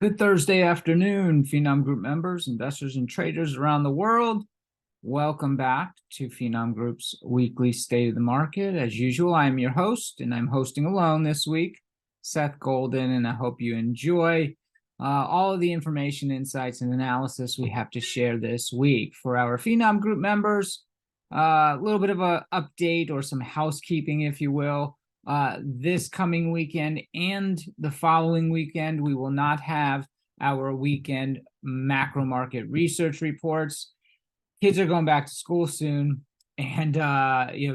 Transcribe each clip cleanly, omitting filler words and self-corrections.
Good Thursday afternoon, Finom Group members, investors, and traders around the world. Welcome back to Finom Group's weekly State of the Market. As usual, I'm your host, and I'm hosting alone this week, Seth Golden, and I hope you enjoy all of the information, insights, and analysis we have to share this week. For our Finom Group members, a little bit of an update or some housekeeping, if you will. This coming weekend and the following weekend, we will not have our weekend macro market research reports. Kids are going back to school soon, and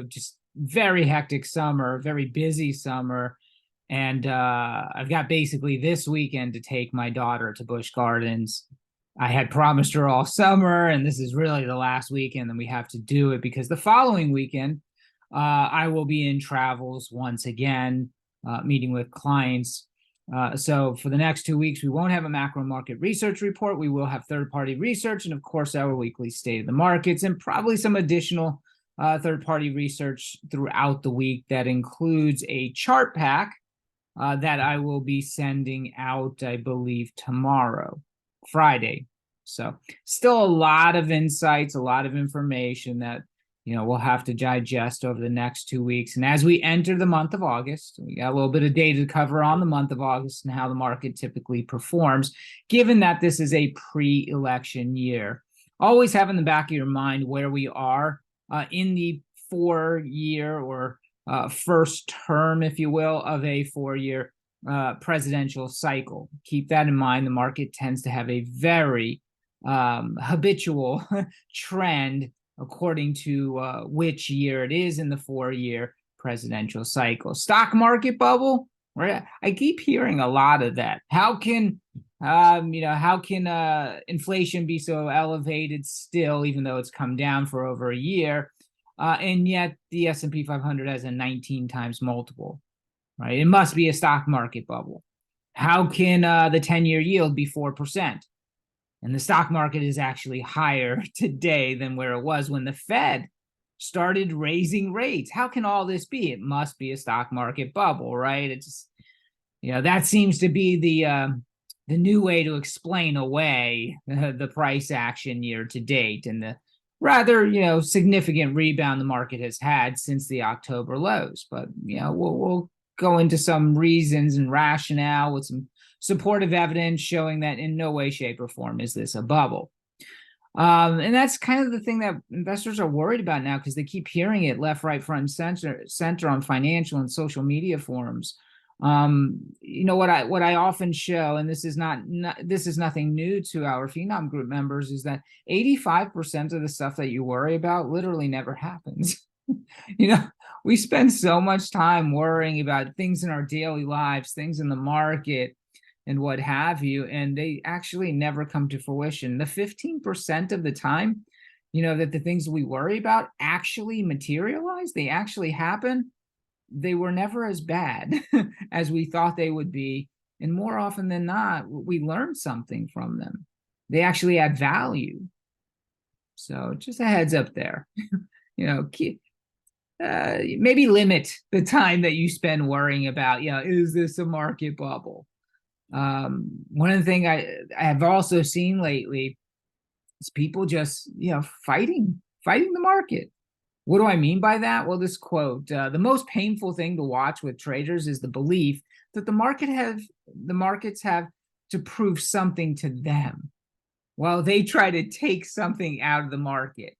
just very hectic summer, very busy summer. And I've got basically this weekend to take my daughter to Busch Gardens. I had promised her all summer, and this is really the last weekend that we have to do it, because the following weekend, I will be in travels once again, meeting with clients. So for the next 2 weeks, we won't have a macro market research report. We will have third-party research and, of course, our weekly state of the markets, and probably some additional third-party research throughout the week that includes a chart pack that I will be sending out, I believe, tomorrow, Friday. So still a lot of insights, a lot of information that we'll have to digest over the next 2 weeks. And as we enter the month of August, we got a little bit of data to cover on the month of August and how the market typically performs, given that this is a pre-election year. Always have in the back of your mind where we are in the 4-year or first term, if you will, of a 4-year presidential cycle. Keep that in mind. The market tends to have a very habitual trend according to which year it is in the 4-year presidential cycle. Stock market bubble, right? I keep hearing a lot of that. How can inflation be so elevated still, even though it's come down for over a year, and yet the S&P 500 has a 19 times multiple, right? It must be a stock market bubble. How can the 10-year yield be 4%? And the stock market is actually higher today than where it was when the Fed started raising rates. How can all this be? It must be a stock market bubble, right? It's just, that seems to be the new way to explain away the price action year to date and the rather significant rebound the market has had since the October lows. But we'll go into some reasons and rationale with some supportive evidence showing that in no way, shape, or form is this a bubble. And that's kind of the thing that investors are worried about now, because they keep hearing it left, right, front, and center on financial and social media forums. What I often show, and this is nothing new to our Finom Group members, is that 85% of the stuff that you worry about literally never happens. We spend so much time worrying about things in our daily lives, things in the market, and what have you, and they actually never come to fruition. The 15% of the time, that the things we worry about actually materialize, they actually happen, they were never as bad as we thought they would be. And more often than not, we learn something from them. They actually add value. So just a heads up there. Maybe limit the time that you spend worrying about, is this a market bubble? One of the things I have also seen lately is people just, fighting the market. What do I mean by that? Well, this quote, the most painful thing to watch with traders is the belief that the markets have to prove something to them while they try to take something out of the market.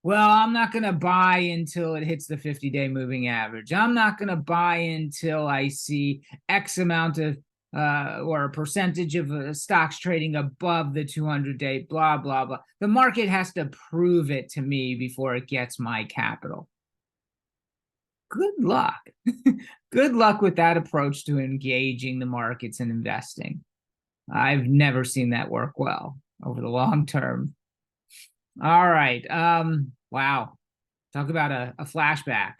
Well, I'm not going to buy until it hits the 50-day moving average. I'm not going to buy until I see X amount of or a percentage of stocks trading above the 200-day, blah, blah, blah. The market has to prove it to me before it gets my capital. Good luck. Good luck with that approach to engaging the markets and investing. I've never seen that work well over the long term. All right. Wow. Talk about a flashback.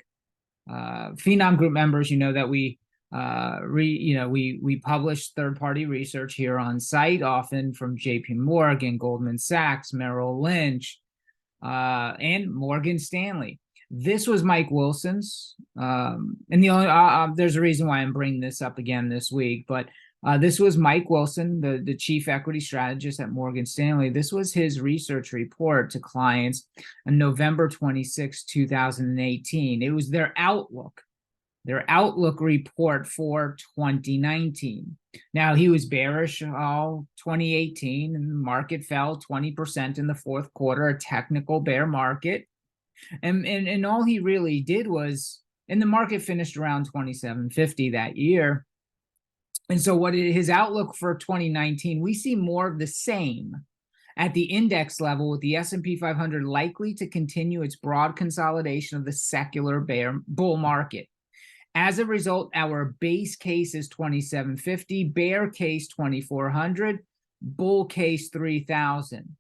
Finom Group members, that we we publish third-party research here on site, often from JP Morgan, Goldman Sachs, Merrill Lynch, and Morgan Stanley. This was Mike Wilson's, and the only there's a reason why I'm bringing this up again this week, but This was Mike Wilson, the chief equity strategist at Morgan Stanley. This was his research report to clients on November 26, 2018. It was their outlook report for 2019. Now, he was bearish all 2018, and the market fell 20% in the fourth quarter, a technical bear market. And all he really did was, and the market finished around 2750 that year. And so his outlook for 2019, we see more of the same at the index level, with the S&P 500 likely to continue its broad consolidation of the secular bull market. As a result, our base case is 2750, bear case 2400, bull case 3000.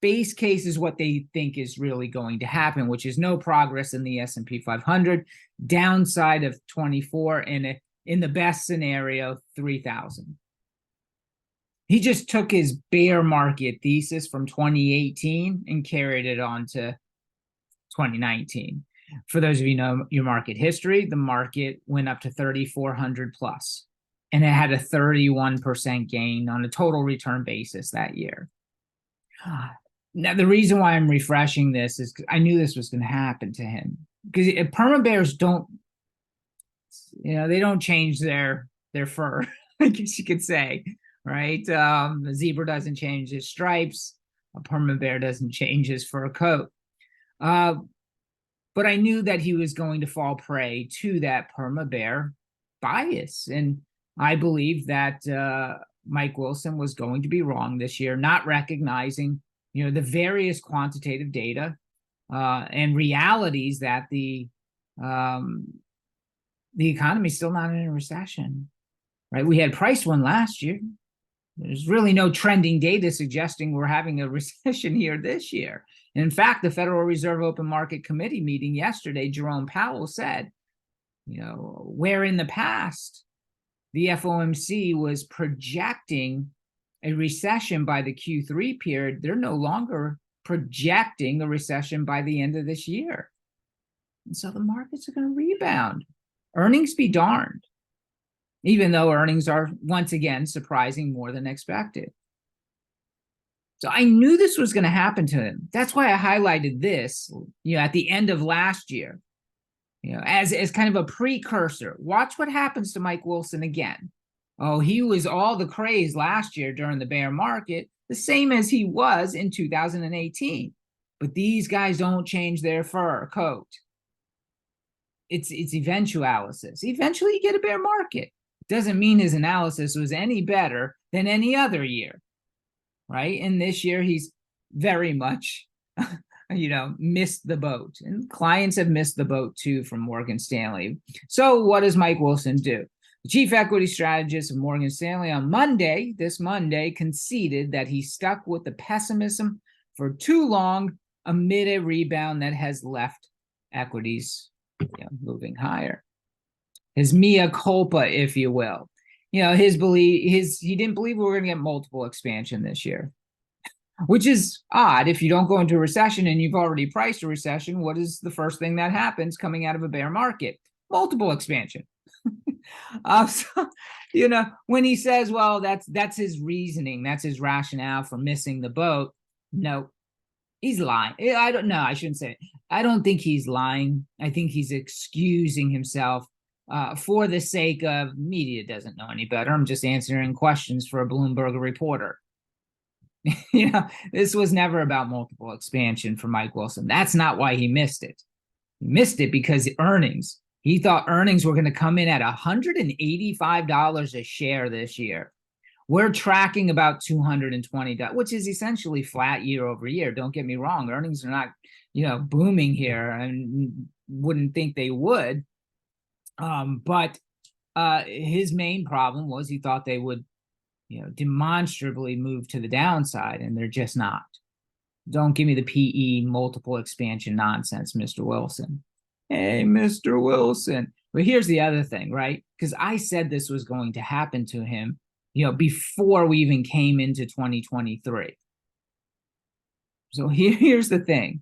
Base case is what they think is really going to happen, which is no progress in the S&P 500, downside of 24, and in the best scenario, 3,000. He just took his bear market thesis from 2018 and carried it on to 2019. For those of you who know your market history, the market went up to 3,400 plus, and it had a 31% gain on a total return basis that year. Now, the reason why I'm refreshing this is because I knew this was going to happen to him. Because perma bears don't, they don't change their fur, I guess you could say, right? A zebra doesn't change his stripes. A perma bear doesn't change his fur coat. But I knew that he was going to fall prey to that perma bear bias. And I believe that Mike Wilson was going to be wrong this year, not recognizing, the various quantitative data and realities that the economy is still not in a recession, right? We had priced one last year. There's really no trending data suggesting we're having a recession here this year. And in fact, the Federal Reserve Open Market Committee meeting yesterday, Jerome Powell said, where in the past the FOMC was projecting a recession by the Q3 period, they're no longer projecting a recession by the end of this year. And so the markets are going to rebound. Earnings be darned, even though earnings are once again surprising more than expected. So I knew this was going to happen to him. That's why I highlighted this, at the end of last year, as kind of a precursor. Watch what happens to Mike Wilson again. Oh, he was all the craze last year during the bear market, the same as he was in 2018. But these guys don't change their fur coat. It's eventualities. Eventually you get a bear market. Doesn't mean his analysis was any better than any other year, right? And this year he's very much, missed the boat. And clients have missed the boat too from Morgan Stanley. So what does Mike Wilson do? The chief equity strategist of Morgan Stanley on this Monday, conceded that he stuck with the pessimism for too long amid a rebound that has left equities moving higher. His mea culpa, if you will. He didn't believe we were going to get multiple expansion this year, which is odd. If you don't go into a recession and you've already priced a recession, what is the first thing that happens coming out of a bear market? Multiple expansion. When he says, well, that's his reasoning, that's his rationale for missing the boat. No, he's lying. I shouldn't say it. I don't think he's lying. I think he's excusing himself for the sake of media doesn't know any better. I'm just answering questions for a Bloomberg reporter. This was never about multiple expansion for Mike Wilson. That's not why he missed it. He missed it because earnings. He thought earnings were going to come in at $185 a share this year. We're tracking about $220, which is essentially flat year over year. Don't get me wrong. Earnings are not, booming here, and wouldn't think they would. But his main problem was he thought they would, demonstrably move to the downside, and they're just not. Don't give me the PE multiple expansion nonsense, Mr. Wilson. Hey, Mr. Wilson. But here's the other thing, right? Because I said this was going to happen to him, before we even came into 2023. So here's the thing.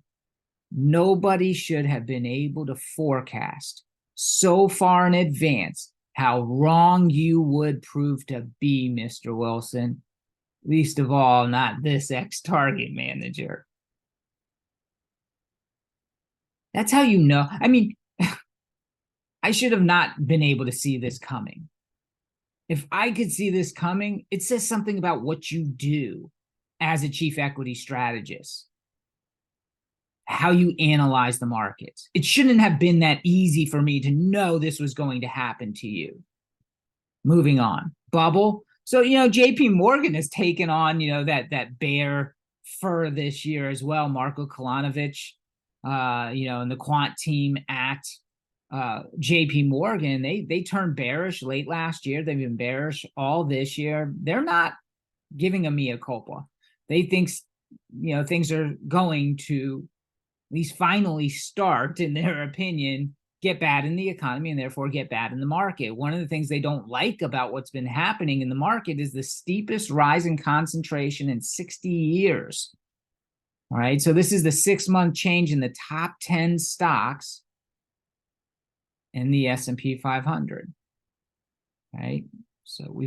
Nobody should have been able to forecast so far in advance how wrong you would prove to be, Mr. Wilson. Least of all, not this ex-Target manager. That's how you know. I mean, I should have not been able to see this coming. If I could see this coming, it says something about what you do as a chief equity strategist, how you analyze the markets. It shouldn't have been that easy for me to know this was going to happen to you. Moving on. Bubble. So, JP Morgan has taken on, that bear fur this year as well. Marko Kolanovic, and the quant team at JP Morgan, they turned bearish late last year. They've been bearish all this year. They're not giving a mea culpa. They think, things are going to at least finally start, in their opinion, get bad in the economy and therefore get bad in the market. One of the things they don't like about what's been happening in the market is the steepest rise in concentration in 60 years. All right, so this is the 6-month change in the top 10 stocks in the S&P 500. Right, so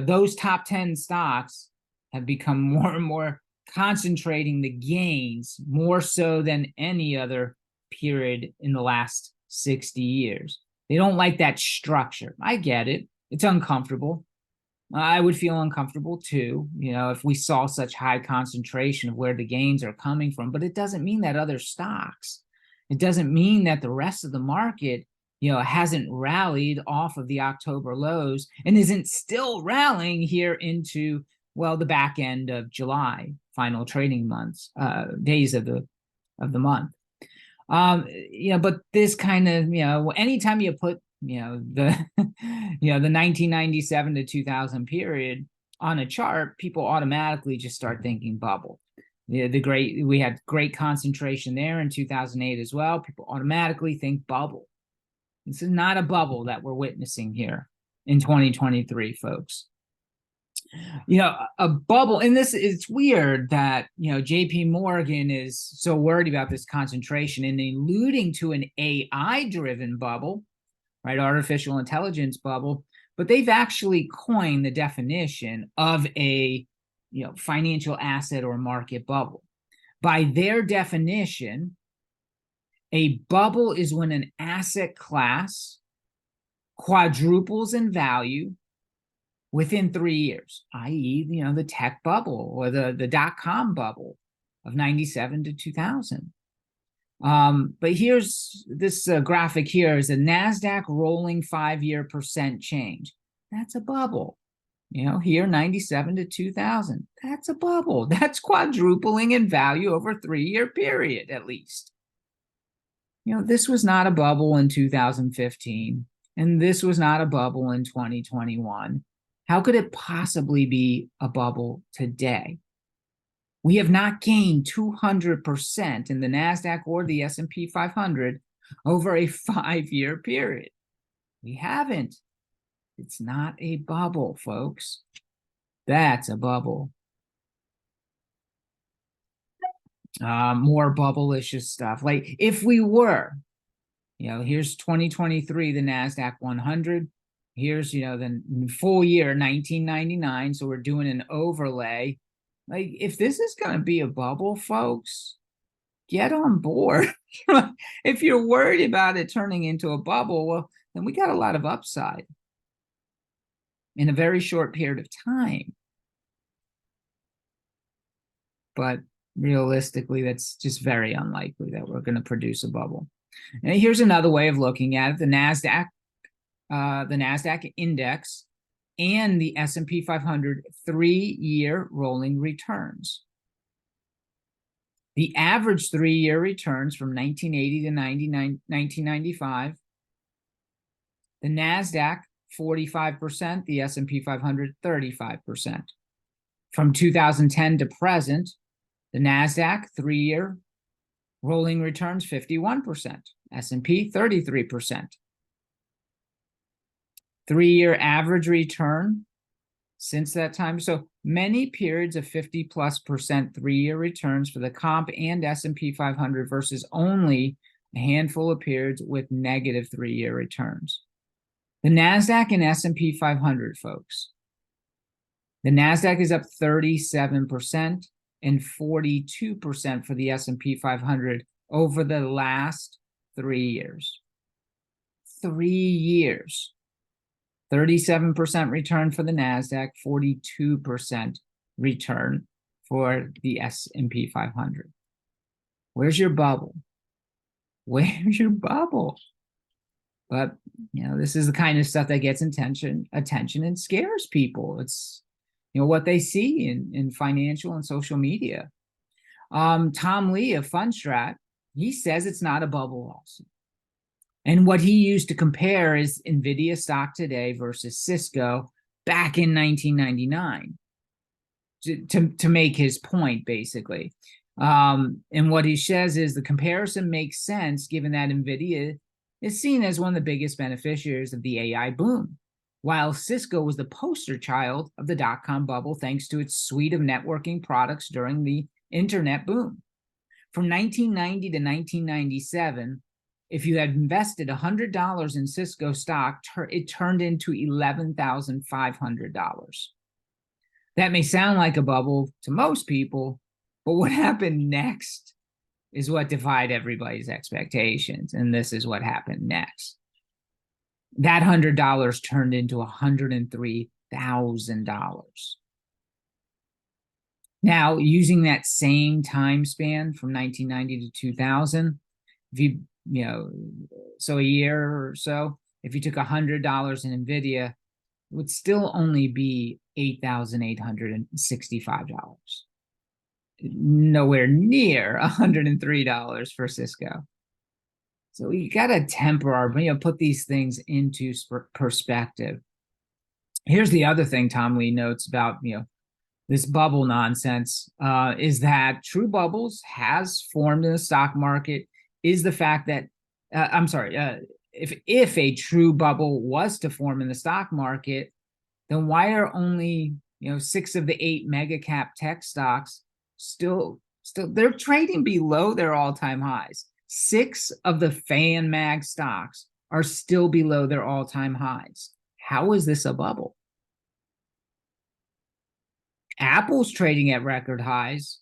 those top 10 stocks have become more and more concentrating the gains more so than any other period in the last 60 years. They don't like that structure. I get it. It's uncomfortable. I would feel uncomfortable too, if we saw such high concentration of where the gains are coming from. But it doesn't mean that other stocks, it doesn't mean that the rest of the market, hasn't rallied off of the October lows and isn't still rallying here into, the back end of July, final trading months, days of the month. But this kind of, anytime you put, the 1997 to 2000 period on a chart, people automatically just start thinking bubble. We had great concentration there in 2008 as well. People automatically think bubble. This is not a bubble that we're witnessing here in 2023, folks. A bubble, and it's weird that, JP Morgan is so worried about this concentration and alluding to an AI-driven bubble, right? Artificial intelligence bubble, but they've actually coined the definition of a, financial asset or market bubble. By their definition, a bubble is when an asset class quadruples in value within 3 years, i.e., the tech bubble or the dot-com bubble of 97 to 2000. But here's this graphic here is a NASDAQ rolling 5-year percent change. That's a bubble. Here, 97 to 2000. That's a bubble. That's quadrupling in value over a 3-year period, at least. This was not a bubble in 2015, and this was not a bubble in 2021. How could it possibly be a bubble today? We have not gained 200% in the NASDAQ or the S&P 500 over a 5-year period. We haven't. It's not a bubble, folks. That's a bubble. More bubble-licious stuff. Like if we were, here's 2023, the NASDAQ 100. Here's, the full year, 1999. So we're doing an overlay. Like, if this is going to be a bubble, folks, get on board. If you're worried about it turning into a bubble, well, then we got a lot of upside in a very short period of time. But realistically, that's just very unlikely that we're going to produce a bubble. And here's another way of looking at it. The NASDAQ index and the S&P 500 3-year rolling returns. The average 3-year returns from 1980 to 1995. The NASDAQ, 45%. The S&P 500, 35%. From 2010 to present, the NASDAQ 3-year rolling returns, 51%. S&P, 33%. 3-year average return since that time. So many periods of 50+% 3-year returns for the comp and S&P 500 versus only a handful of periods with negative 3-year returns. The NASDAQ and S&P 500, folks. The NASDAQ is up 37% and 42% for the S&P 500 over the last 3 years. 3 years. 37% return for the NASDAQ, 42% return for the S&P 500. Where's your bubble? Where's your bubble? But, this is the kind of stuff that gets attention and scares people. It's, what they see in financial and social media. Tom Lee of Fundstrat, he says it's not a bubble also. And what he used to compare is NVIDIA stock today versus Cisco back in 1999 to make his point, basically. And what he says is the comparison makes sense given that NVIDIA is seen as one of the biggest beneficiaries of the AI boom, while Cisco was the poster child of the dot-com bubble thanks to its suite of networking products during the internet boom. From 1990 to 1997, if you had invested $100 in Cisco stock, it turned into $11,500. That may sound like a bubble to most people, but what happened next is what defied everybody's expectations, and this is what happened next. That $100 turned into $103,000. Now, using that same time span from 1990 to 2000, if you, so a year or so, if you took $100 in NVIDIA, it would still only be $8,865. Nowhere near $103 for Cisco. So you got to temper our, put these things into perspective. Here's the other thing Tom Lee notes about, this bubble nonsense, is that true bubbles has formed in the stock market is the fact that, if a true bubble was to form in the stock market, then why are only, 6 of the 8 mega cap tech stocks still they're trading below their all-time highs? 6 of the fan mag stocks are still below their all-time highs. How is this a bubble? Apple's trading at record highs,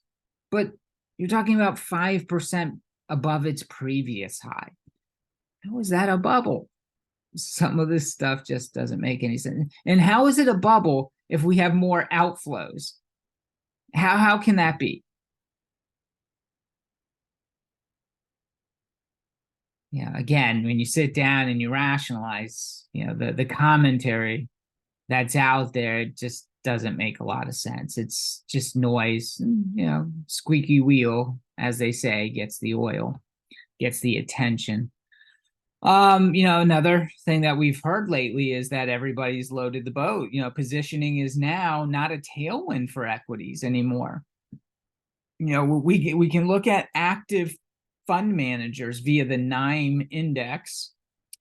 but you're talking about 5% above its previous high. How is that a bubble? Some of this stuff just doesn't make any sense. And how is it a bubble if we have more outflows? How can that be? Again, when you sit down and you rationalize, the commentary that's out there, it just doesn't make a lot of sense. It's just noise. Squeaky wheel, as they say, gets the oil, gets the attention. Another thing that we've heard lately is that everybody's loaded the boat. Positioning is now not a tailwind for equities anymore. We can look at active fund managers via the NIME index.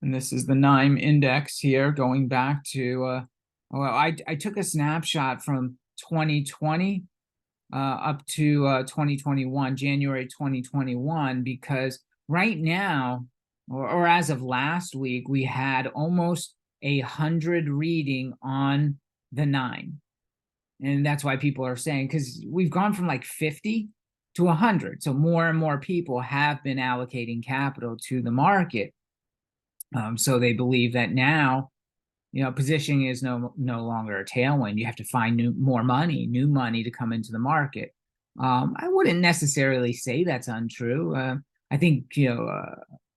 And this is the NIME index here, going back to, I took a snapshot from 2020 up to 2021, January 2021, because right now, or as of last week, we had almost 100 reading on the NIME. And that's why people are saying, because we've gone from like 50 to 100. So more and more people have been allocating capital to the market. So they believe that now, positioning is no longer a tailwind. You have to find new money to come into the market. I wouldn't necessarily say that's untrue. I think,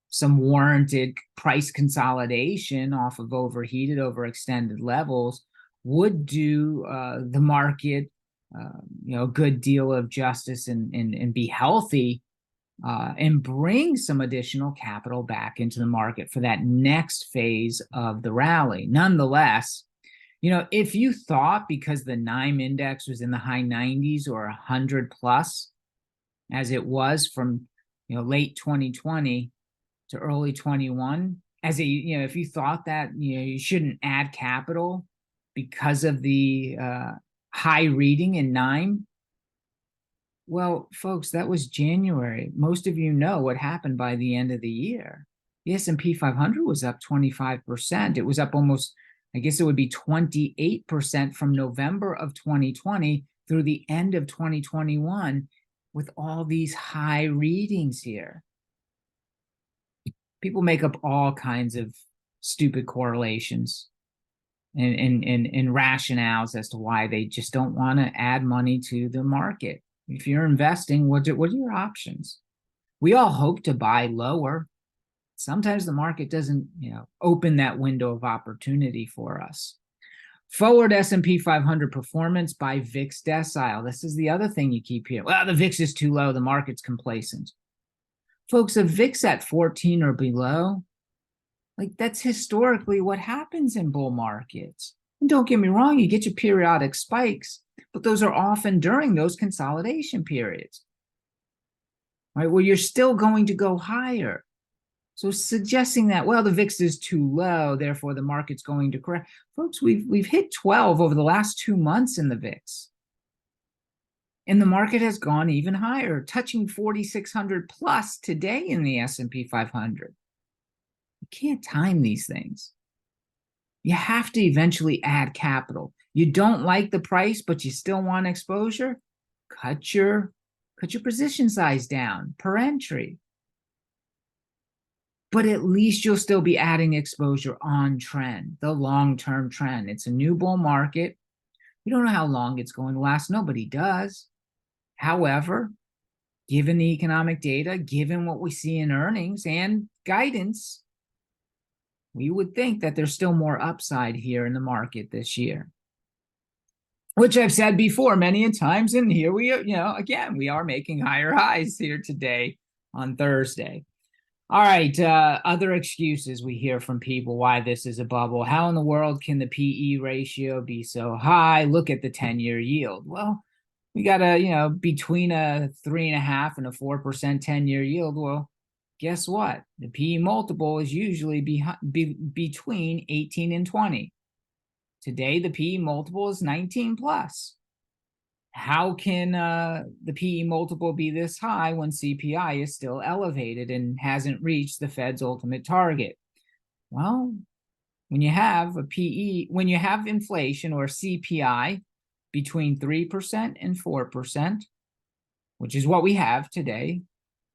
some warranted price consolidation off of overextended levels would do the market a good deal of justice and be healthy and bring some additional capital back into the market for that next phase of the rally. Nonetheless, if you thought because the NIME index was in the high 90s or 100 plus, as it was from late 2020 to early 21, if you thought that you shouldn't add capital because of the high reading in NIME, well, folks, that was January. Most of you know what happened by the end of the year. The S&P 500 was up 25%. It was up almost, I guess it would be 28% from November of 2020 through the end of 2021 with all these high readings here. People make up all kinds of stupid correlations and rationales as to why they just don't want to add money to the market. If you're investing, what are your options? We all hope to buy lower. Sometimes the market doesn't, open that window of opportunity for us. Forward S&P 500 performance by VIX decile. This is the other thing you keep hearing. Well, the VIX is too low. The market's complacent. Folks, a VIX at 14 or below, that's historically what happens in bull markets. And don't get me wrong, you get your periodic spikes, but those are often during those consolidation periods, right, where you're still going to go higher. So suggesting that, well, the VIX is too low, therefore the market's going to correct. Folks, we've hit 12 over the last 2 months in the VIX. And the market has gone even higher, touching 4,600 plus today in the S&P 500. You can't time these things. You have to eventually add capital. You don't like the price, but you still want exposure? Cut your position size down per entry. But at least you'll still be adding exposure on trend, the long-term trend. It's a new bull market. We don't know how long it's going to last. Nobody does. However, given the economic data, given what we see in earnings and guidance, we would think that there's still more upside here in the market this year. Which I've said before many a times, and here we are, again, we are making higher highs here today on Thursday. All right, other excuses we hear from people why this is a bubble. How in the world can the PE ratio be so high? Look at the 10-year yield. Well, we got a, between a 3.5% and a 4% 10-year yield. Well, guess what? The PE multiple is usually between 18 and 20. Today, the PE multiple is 19 plus. How can the PE multiple be this high when CPI is still elevated and hasn't reached the Fed's ultimate target? Well, when you have when you have inflation or CPI between 3% and 4%, which is what we have today,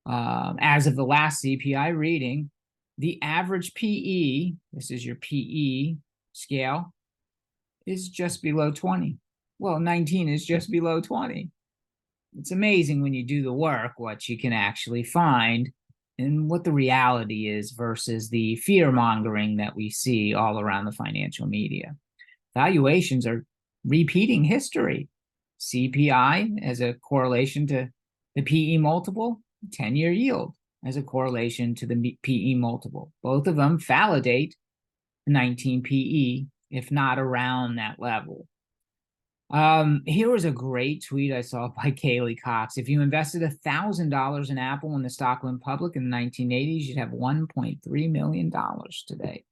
as of the last CPI reading, the average PE, this is your PE scale, is just below 20. Well, 19 is just below 20. It's amazing when you do the work what you can actually find and what the reality is versus the fear-mongering that we see all around the financial media. Valuations are repeating history. CPI as a correlation to the PE multiple, 10-year yield as a correlation to the PE multiple. Both of them validate 19 PE, if not around that level. Here was a great tweet I saw by Kaylee Cox. If you invested $1,000 in Apple when the stock went public in the 1980s, you'd have $1.3 million today.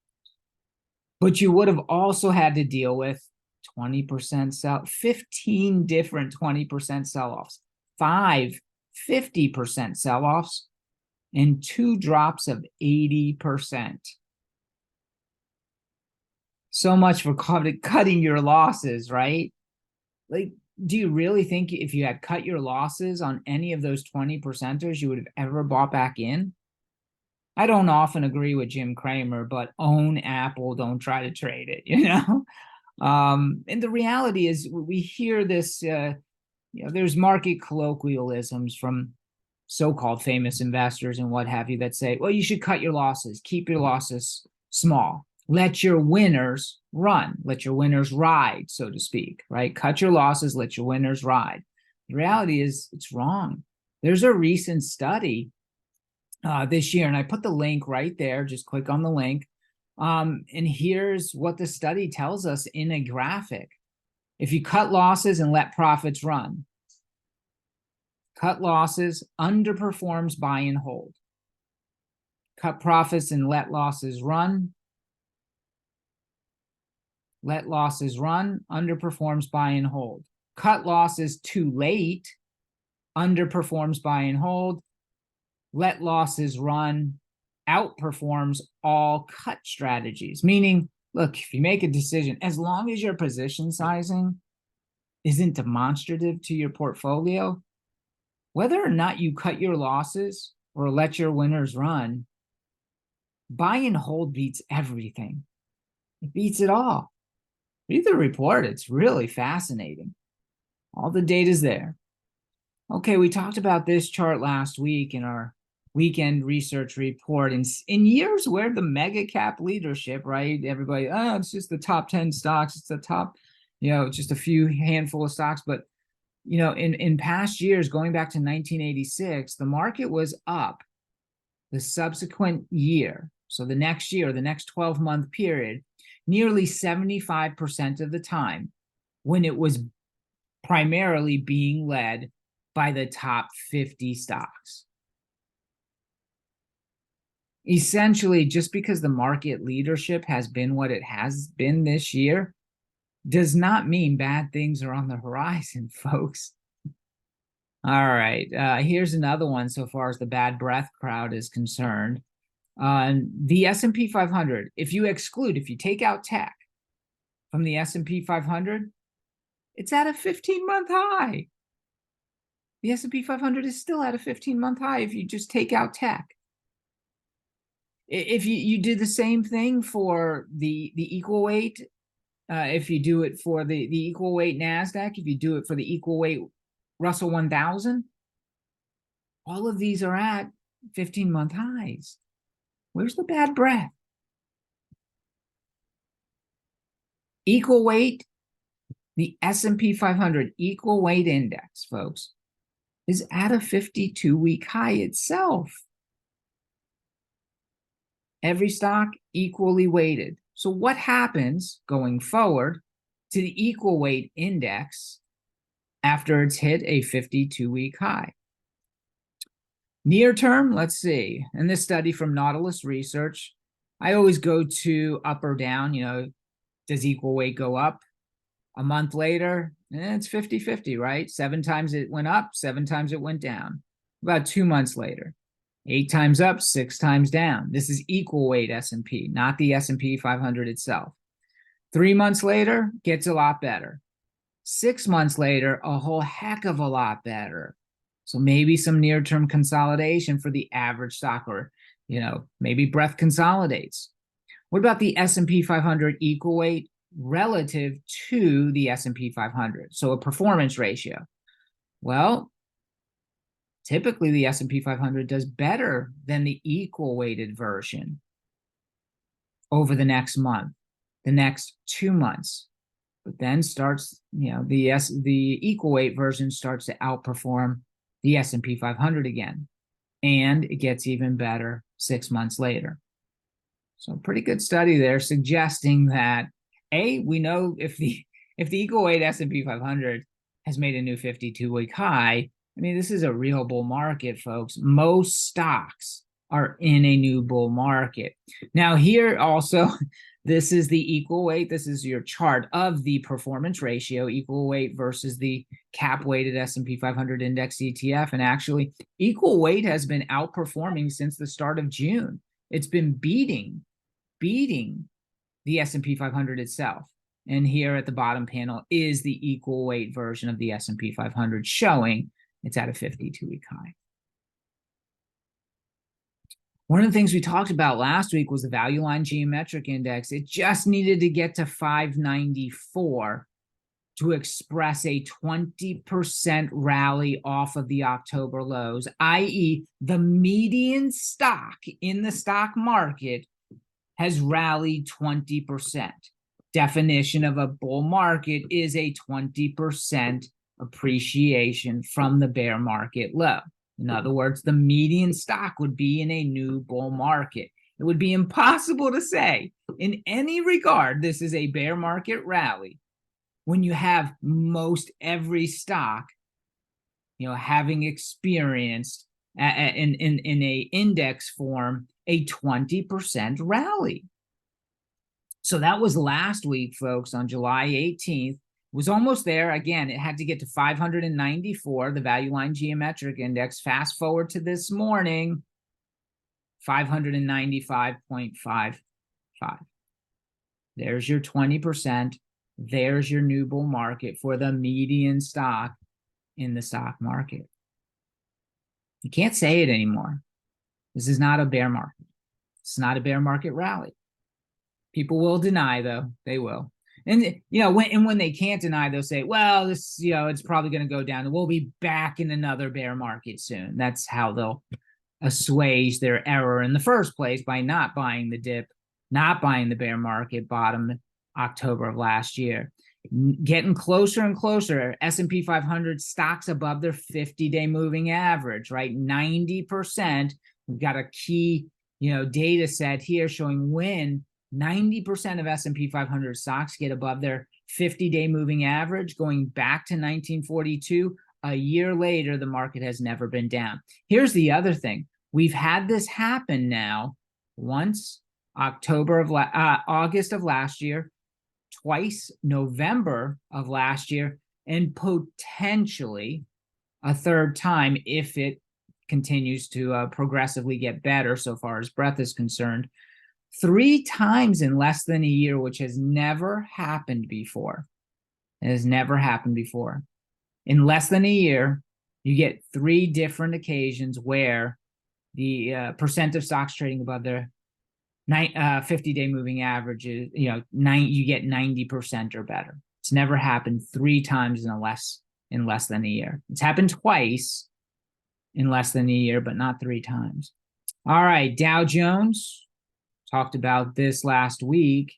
But you would have also had to deal with 20% 15 different 20% sell-offs, 5 50% sell-offs, and 2 drops of 80%. So much for cutting your losses, right? Do you really think if you had cut your losses on any of those 20%ers, you would have ever bought back in? I don't often agree with Jim Cramer, but own Apple, don't try to trade it, And the reality is we hear this, there's market colloquialisms from so-called famous investors and what have you that say, well, you should cut your losses, keep your losses small. Let your winners run. Let your winners ride, so to speak, right? Cut your losses, let your winners ride. The reality is it's wrong. There's a recent study this year, and I put the link right there. Just click on the link. And here's what the study tells us in a graphic. If you cut losses and let profits run, cut losses, underperforms buy and hold. Cut profits and let losses run. Let losses run, underperforms buy and hold. Cut losses too late, underperforms buy and hold. Let losses run, outperforms all cut strategies. Meaning, look, if you make a decision, as long as your position sizing isn't demonstrative to your portfolio, whether or not you cut your losses or let your winners run, buy and hold beats everything. It beats it all. Read the report. It's really fascinating. All the data's there. Okay, we talked about this chart last week in our weekend research report. In years where the mega cap leadership, right? Everybody, oh, it's just the top 10 stocks. It's the top, just a few handful of stocks. But, in past years, going back to 1986, the market was up the subsequent year. So the next year, the next 12-month period, nearly 75% of the time when it was primarily being led by the top 50 stocks. Essentially, just because the market leadership has been what it has been this year does not mean bad things are on the horizon, folks. All right, here's another one so far as the bad breath crowd is concerned. The S&P 500, if you take out tech from the S&P 500, it's at a 15-month high. The S&P 500 is still at a 15-month high if you just take out tech. If you do the same thing for the equal weight, if you do it for the equal weight NASDAQ, if you do it for the equal weight Russell 1000, all of these are at 15-month highs. Where's the bad breath? Equal weight, the S&P 500 equal weight index, folks, is at a 52-week high itself. Every stock equally weighted. So what happens going forward to the equal weight index after it's hit a 52-week high? Near term, let's see. In this study from Nautilus Research, I always go to up or down. Does equal weight go up? A month later, it's 50-50, right? 7 times it went up, 7 times it went down. About 2 months later, 8 times up, 6 times down. This is equal weight S&P, not the S&P 500 itself. 3 months later, gets a lot better. 6 months later, a whole heck of a lot better. So maybe some near-term consolidation for the average stock, or, maybe breadth consolidates. What about the S&P 500 equal weight relative to the S&P 500? So a performance ratio. Well, typically the S&P 500 does better than the equal weighted version over the next month, the next 2 months. But then starts, the equal weight version starts to outperform the S&P 500 again. And it gets even better 6 months later. So pretty good study there, suggesting that, we know if the equal weight S&P 500 has made a new 52-week high, this is a real bull market, folks. Most stocks are in a new bull market. Now here also, this is the equal weight. This is your chart of the performance ratio, equal weight versus the cap-weighted S&P 500 index ETF. And actually, equal weight has been outperforming since the start of June. It's been beating the S&P 500 itself. And here at the bottom panel is the equal weight version of the S&P 500 showing it's at a 52-week high. One of the things we talked about last week was the value line geometric index. It just needed to get to 594 to express a 20% rally off of the October lows, i.e. the median stock in the stock market has rallied 20%. Definition of a bull market is a 20% appreciation from the bear market low. In other words, the median stock would be in a new bull market. It would be impossible to say in any regard this is a bear market rally when you have most every stock, having experienced in a index form a 20% rally. So that was last week, folks, on July 18th. It was almost there. Again, it had to get to 594, the value line geometric index. Fast forward to this morning, 595.55. There's your 20%. There's your new bull market for the median stock in the stock market. You can't say it anymore. This is not a bear market. It's not a bear market rally. People will deny, though. They will. And when they can't deny, they'll say, well, this, it's probably going to go down and we'll be back in another bear market soon. That's how they'll assuage their error in the first place, by not buying the dip, not buying the bear market bottom October of last year. Getting closer and closer. S&P 500 stocks above their 50-day moving average, right? 90%. We've got a key, data set here showing when 90% of S&P 500 stocks get above their 50-day moving average, going back to 1942. A year later, the market has never been down. Here's the other thing. We've had this happen now once, August of last year, twice, November of last year, and potentially a third time if it continues to progressively get better so far as breadth is concerned. 3 times in less than a year, which has never happened before. It has never happened before. In less than a year, you get 3 different occasions where the percent of stocks trading above their 50-day moving average is, you get 90% or better. It's never happened 3 times in less than a year. It's happened twice in less than a year, but not 3 times. All right, Dow Jones. Talked about this last week.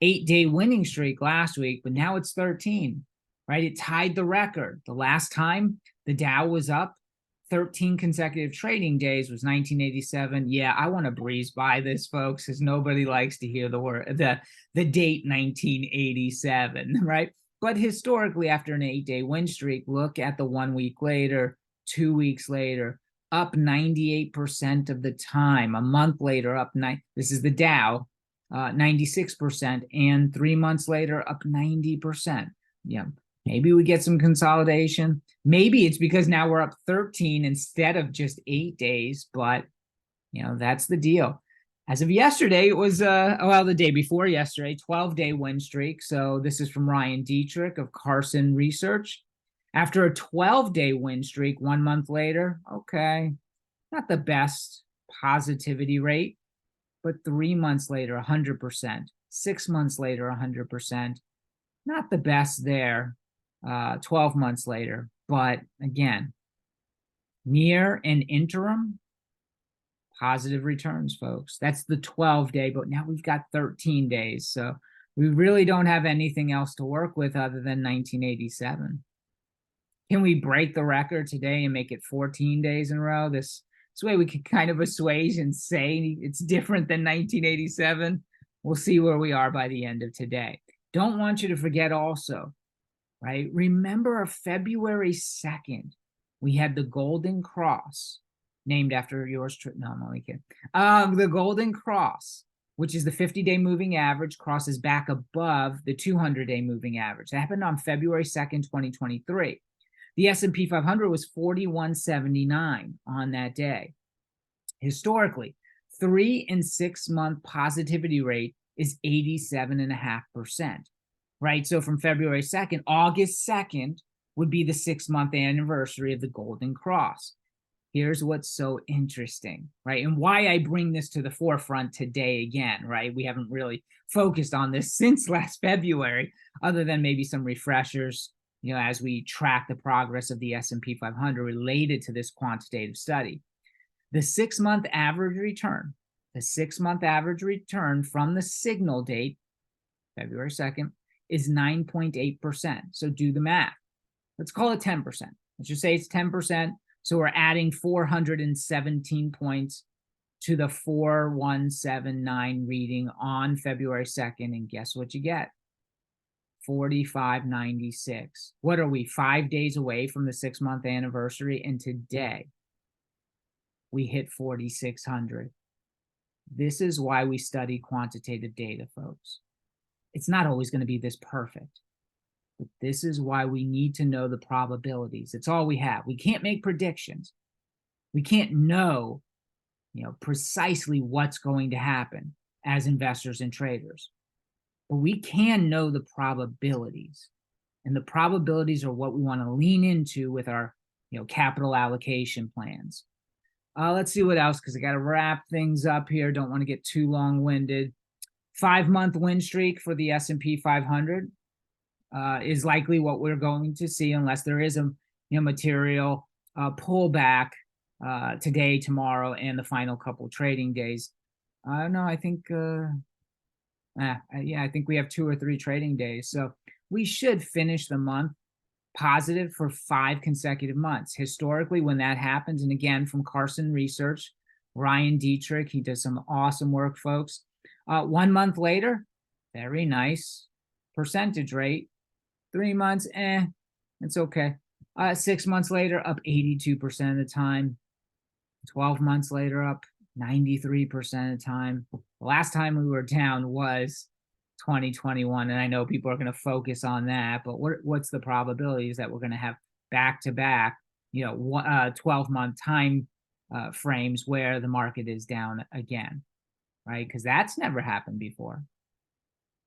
8-day winning streak last week, but now it's 13, right? It tied the record. The last time the Dow was up 13 consecutive trading days was 1987. Yeah, I want to breeze by this, folks, because nobody likes to hear the date 1987, right? But historically, after an 8-day win streak, look at the 1 week later, 2 weeks later, up 98% of the time. A month later, up this is the Dow, 96%, and 3 months later, up 90%. Yeah, maybe we get some consolidation. Maybe it's because now we're up 13 instead of just 8 days, but that's the deal. As of yesterday, it was the day before yesterday, 12-day win streak. So this is from Ryan Dietrich of Carson Research. After a 12-day win streak, 1 month later, okay, not the best positivity rate, but 3 months later, 100%. 6 months later, 100%. Not the best there, 12 months later. But again, near and interim, positive returns, folks. That's the 12-day, but now we've got 13 days. So we really don't have anything else to work with other than 1987. Can we break the record today and make it 14 days in a row? This way we can kind of assuage and say it's different than 1987. We'll see where we are by the end of today. Don't want you to forget also, right? Remember February 2nd, we had the Golden Cross, named after yours. No, I'm only kidding. The Golden Cross, which is the 50-day moving average, crosses back above the 200-day moving average. That happened on February 2nd, 2023. The S&P 500 was 4179 on that day. Historically, 3 and 6 month positivity rate is 87.5%, right? So from February 2nd, August 2nd would be the 6-month anniversary of the Golden Cross. Here's what's so interesting, right? And why I bring this to the forefront today again, right? We haven't really focused on this since last February, other than maybe some refreshers, as we track the progress of the S&P 500 related to this quantitative study. The 6-month average return, from the signal date, February 2nd, is 9.8%. So do the math. Let's call it 10%. Let's just say it's 10%. So we're adding 417 points to the 4179 reading on February 2nd. And guess what you get? 4596. What are we, 5 days away from the 6-month anniversary? And today we hit 4600. This is why we study quantitative data, folks. It's not always going to be this perfect, but this is why we need to know the probabilities. It's all we have. We can't make predictions. We can't know precisely what's going to happen as investors and traders. But we can know the probabilities, and the probabilities are what we want to lean into with our capital allocation plans. Let's see what else, because I got to wrap things up here. Don't want to get too long-winded. 5-month win streak for the S&P 500 is likely what we're going to see, unless there is a material pullback today, tomorrow, and the final couple trading days. No, I think I think we have 2 or 3 trading days, so we should finish the month positive for 5 consecutive months. Historically, when that happens, and again, from Carson Research, Ryan Dietrich, he does some awesome work, folks. 1 month later, very nice percentage rate. 3 months, it's okay. 6 months later, up 82% of the time. 12 months later, up 93% of the time. The last time we were down was 2021, and I know people are going to focus on that, but what's the probabilities that we're going to have back-to-back 12-month time frames where the market is down again, right? Because that's never happened before.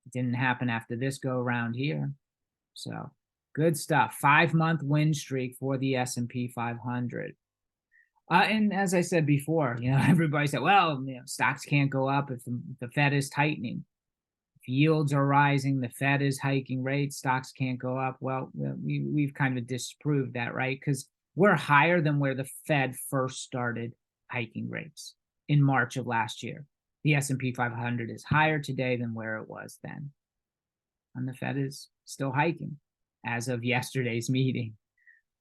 It didn't happen after this go around here. So good stuff. 5-month win streak for the S&P 500. And as I said before, everybody said, well, stocks can't go up if the Fed is tightening. If yields are rising, the Fed is hiking rates, stocks can't go up. Well, we've kind of disproved that, right? Because we're higher than where the Fed first started hiking rates in March of last year. The S&P 500 is higher today than where it was then. And the Fed is still hiking as of yesterday's meeting.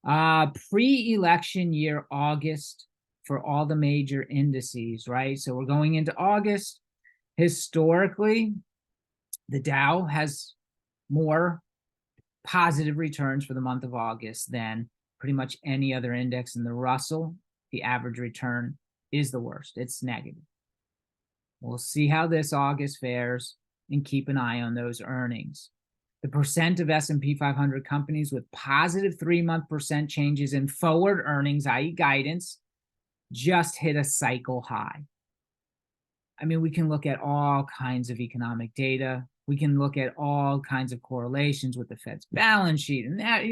Pre-election year August for all the major indices, right? So we're going into August. Historically, the Dow has more positive returns for the month of August than pretty much any other index. In the Russell, the average return is the worst. It's negative. We'll see how this August fares and keep an eye on those earnings. The percent of S&P 500 companies with positive 3-month percent changes in forward earnings, i.e. guidance, just hit a cycle high. I mean, we can look at all kinds of economic data. We can look at all kinds of correlations with the Fed's balance sheet. And that,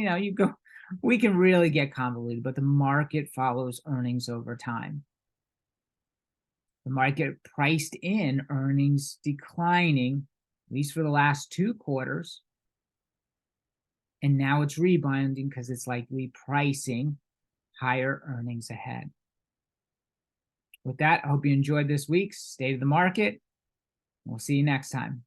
we can really get convoluted, but the market follows earnings over time. The market priced in earnings declining, at least for the last 2 quarters. And now it's rebounding because it's likely pricing higher earnings ahead. With that, I hope you enjoyed this week's State of the Market. We'll see you next time.